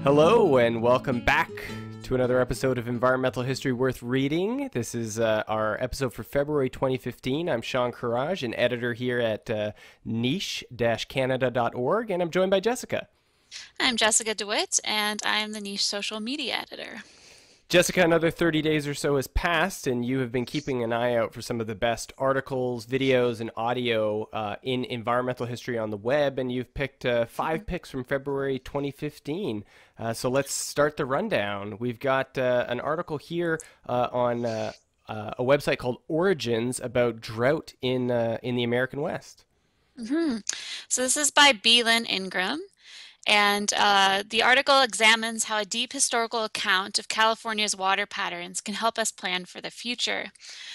Hello and welcome back to another episode of Environmental History Worth Reading. This is our episode for February 2015. I'm Sean Courage, an editor here at niche-canada.org, and I'm joined by Jessica. I'm Jessica DeWitt, and I'm the Niche social media editor. Jessica, another 30 days or so has passed, and you have been keeping an eye out for some of the best articles, videos, and audio in environmental history on the web, and you've picked 5 picks from February 2015. So let's start the rundown. We've got an article here on a website called Origins about drought in the American West. So this is by Beelan Ingram. And the article examines how a deep historical account of California's water patterns can help us plan for the future.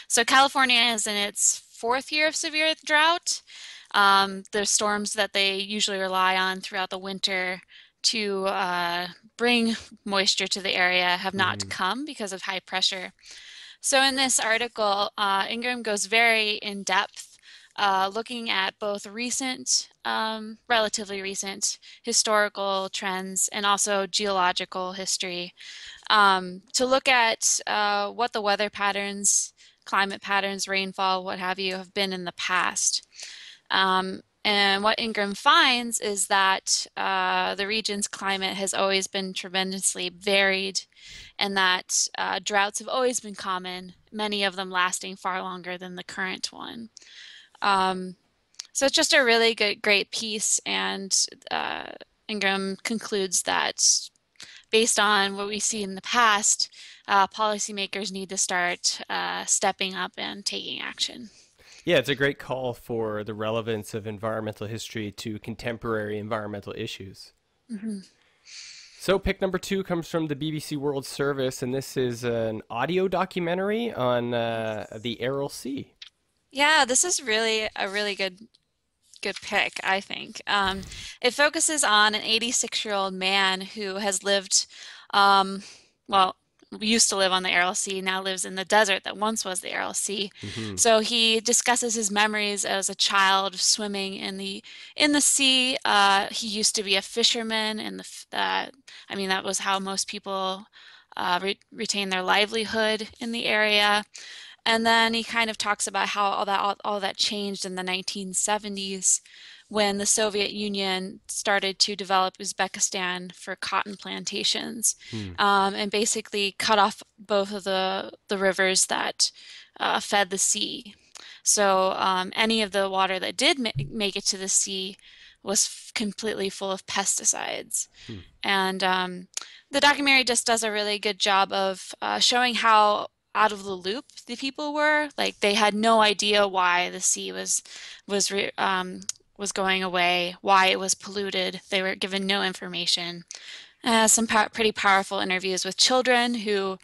So California is in its 4th year of severe drought. The storms that they usually rely on throughout the winter to bring moisture to the area have not come because of high pressure. So in this article, Ingram goes very in depth looking at both recent, relatively recent historical trends and also geological history to look at what the weather patterns, climate patterns, rainfall, what have you, have been in the past. And what Ingram finds is that the region's climate has always been tremendously varied and that droughts have always been common, many of them lasting far longer than the current one. So it's just a really great piece, and Ingram concludes that based on what we see in the past, policymakers need to start stepping up and taking action. Yeah, it's a great call for the relevance of environmental history to contemporary environmental issues. So pick number 2 comes from the BBC World Service, and this is an audio documentary on the Aral Sea. Yeah, this is really a really good pick, I think. It focuses on an 86-year-old man who has lived, well, used to live on the Aral Sea, now lives in the desert that once was the Aral Sea. So he discusses his memories as a child swimming in the sea. He used to be a fisherman, and I mean that was how most people retain their livelihood in the area. And then he kind of talks about how all that changed in the 1970s when the Soviet Union started to develop Uzbekistan for cotton plantations, and basically cut off both of the rivers that fed the sea. So any of the water that did make it to the sea was completely full of pesticides. And the documentary just does a really good job of showing how out of the loop the people were. Like they had no idea why the sea was going away, why it was polluted. They were given no information. Some pretty powerful interviews with children who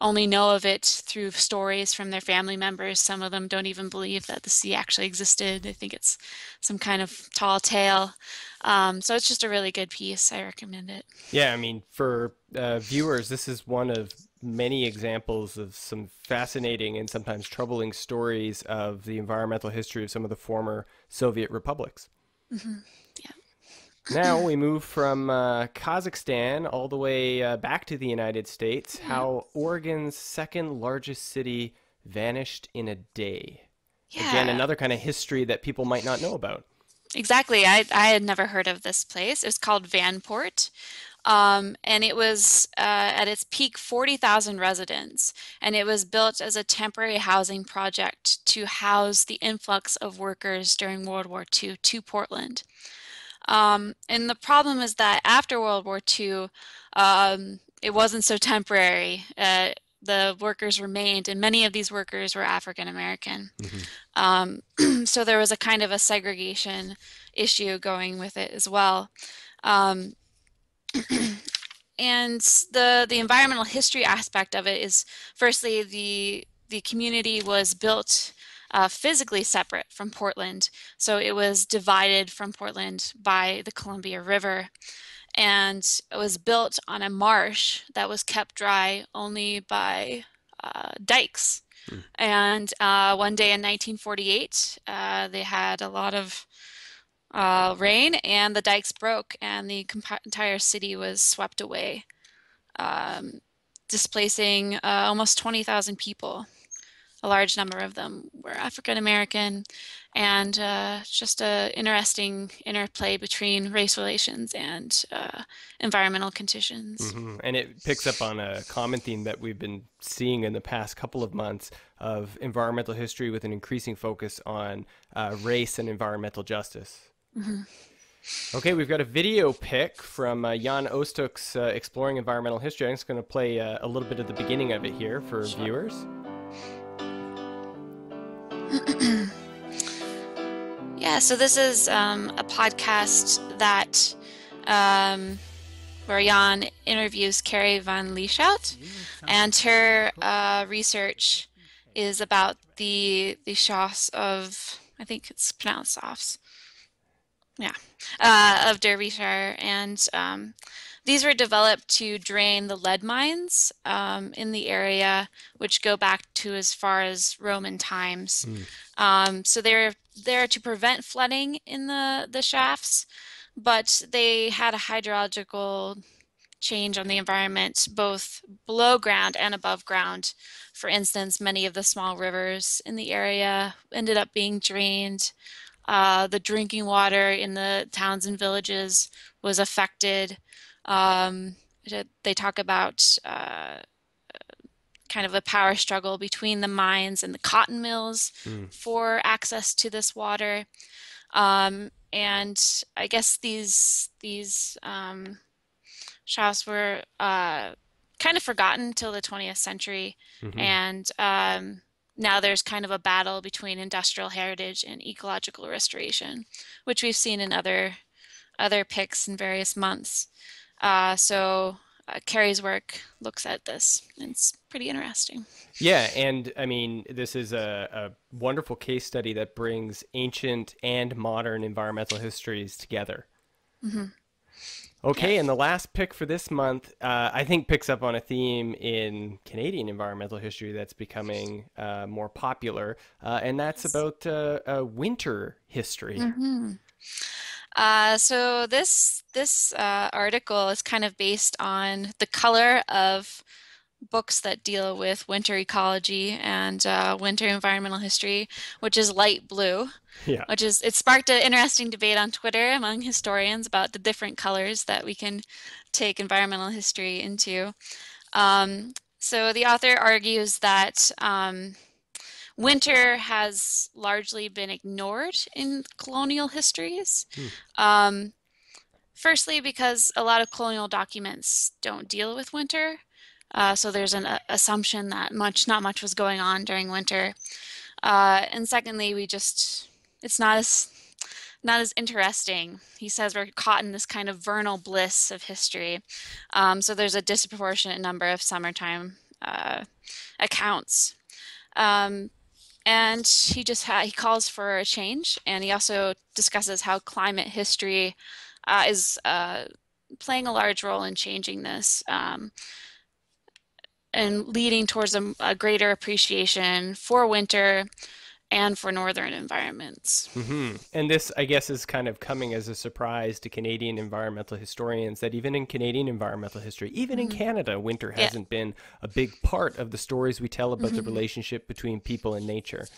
only know of it through stories from their family members. Some of them don't even believe that the sea actually existed. They think it's some kind of tall tale. So it's just a really good piece. I recommend it. Yeah, I mean, for viewers, this is one of many examples of some fascinating and sometimes troubling stories of the environmental history of some of the former Soviet republics. Yeah. Now we move from Kazakhstan all the way back to the United States, how Oregon's second largest city vanished in a day. Yeah. Again, another kind of history that people might not know about. Exactly. I had never heard of this place. It's called Vanport. And it was at its peak 40,000 residents, and it was built as a temporary housing project to house the influx of workers during World War II to Portland. And the problem is that after World War II, it wasn't so temporary. The workers remained, and many of these workers were African American. So there was a kind of a segregation issue going with it as well. And the environmental history aspect of it is, firstly, the community was built physically separate from Portland. So it was divided from Portland by the Columbia River. And it was built on a marsh that was kept dry only by dikes. And one day in 1948, they had a lot of rain, and the dikes broke, and the entire city was swept away, um, displacing almost 20,000 people. A large number of them were African American, and just a interesting interplay between race relations and environmental conditions. And it picks up on a common theme that we've been seeing in the past couple of months of environmental history with an increasing focus on race and environmental justice. Okay, we've got a video pic from Jan Oosthoek's Exploring Environmental History. I'm just going to play a little bit of the beginning of it here for viewers. Yeah, so this is a podcast that where Jan interviews Carrie van Lieshout, and her research is about the Shahs of, I think it's pronounced Shahs, yeah, of Derbyshire, and these were developed to drain the lead mines in the area, which go back to as far as Roman times. So they're there to prevent flooding in the shafts, but they had a hydrological change on the environment both below ground and above ground. For instance, many of the small rivers in the area ended up being drained. The drinking water in the towns and villages was affected. They talk about kind of a power struggle between the mines and the cotton mills for access to this water. And I guess these Shahs were kind of forgotten till the 20th century, and now there's kind of a battle between industrial heritage and ecological restoration, which we've seen in other pics in various months. So Carrie's work looks at this, and it's pretty interesting. Yeah, and I mean, this is a wonderful case study that brings ancient and modern environmental histories together. Okay, and the last pick for this month, I think picks up on a theme in Canadian environmental history that's becoming more popular, and that's about winter history. So this article is kind of based on the color of books that deal with winter ecology and winter environmental history, which is light blue. Yeah. It sparked an interesting debate on Twitter among historians about the different colors that we can take environmental history into. So the author argues that winter has largely been ignored in colonial histories. Firstly, because a lot of colonial documents don't deal with winter. So there's an assumption that not much was going on during winter. And secondly, it's not as interesting. He says we're caught in this kind of vernal bliss of history. So there's a disproportionate number of summertime accounts. And he calls for a change, and he also discusses how climate history is playing a large role in changing this. And leading towards a greater appreciation for winter and for northern environments. And this, I guess, is kind of coming as a surprise to Canadian environmental historians that even in Canadian environmental history, even in Canada, winter hasn't been a big part of the stories we tell about the relationship between people and nature.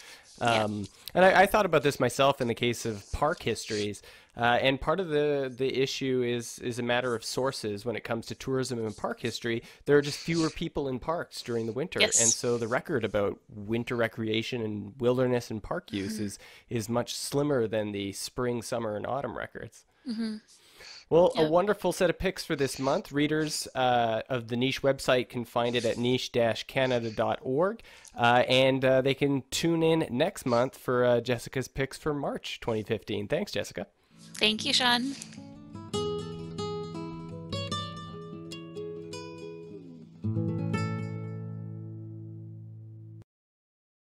And I thought about this myself in the case of park histories. And part of the issue is a matter of sources when it comes to tourism and park history. There are just fewer people in parks during the winter. Yes. And so the record about winter recreation and wilderness and park use is much slimmer than the spring, summer, and autumn records. Well, a wonderful set of picks for this month. Readers of the Niche website can find it at niche-canada.org. And they can tune in next month for Jessica's picks for March 2015. Thanks, Jessica. Thank you, Sean.